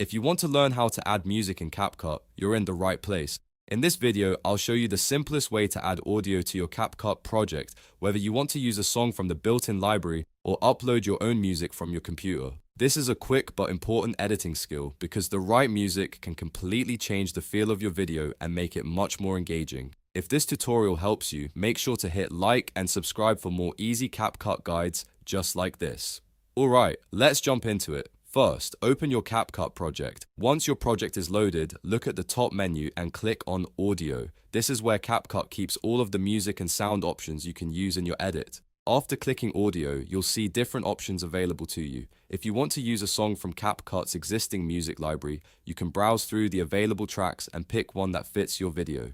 If you want to learn how to add music in CapCut, you're in the right place. In this video, I'll show you the simplest way to add audio to your CapCut project, whether you want to use a song from the built-in library or upload your own music from your computer. This is a quick but important editing skill because the right music can completely change the feel of your video and make it much more engaging. If this tutorial helps you, make sure to hit like and subscribe for more easy CapCut guides just like this. Alright, let's jump into it. First, open your CapCut project. Once your project is loaded, look at the top menu and click on Audio. This is where CapCut keeps all of the music and sound options you can use in your edit. After clicking Audio, you'll see different options available to you. If you want to use a song from CapCut's existing music library, you can browse through the available tracks and pick one that fits your video.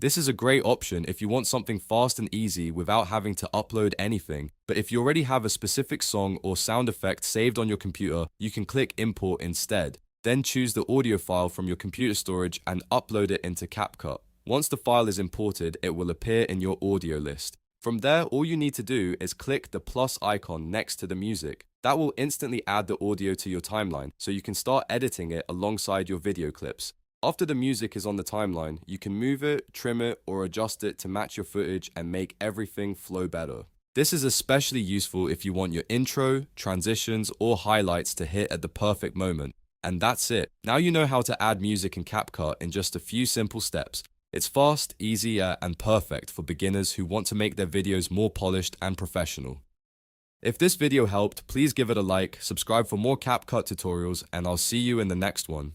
This is a great option if you want something fast and easy without having to upload anything, but if you already have a specific song or sound effect saved on your computer, you can click Import instead. Then choose the audio file from your computer storage and upload it into CapCut. Once the file is imported, it will appear in your audio list. From there, all you need to do is click the plus icon next to the music. That will instantly add the audio to your timeline, so you can start editing it alongside your video clips. After the music is on the timeline, you can move it, trim it, or adjust it to match your footage and make everything flow better. This is especially useful if you want your intro, transitions, or highlights to hit at the perfect moment. And that's it. Now you know how to add music in CapCut in just a few simple steps. It's fast, easy, and perfect for beginners who want to make their videos more polished and professional. If this video helped, please give it a like, subscribe for more CapCut tutorials, and I'll see you in the next one.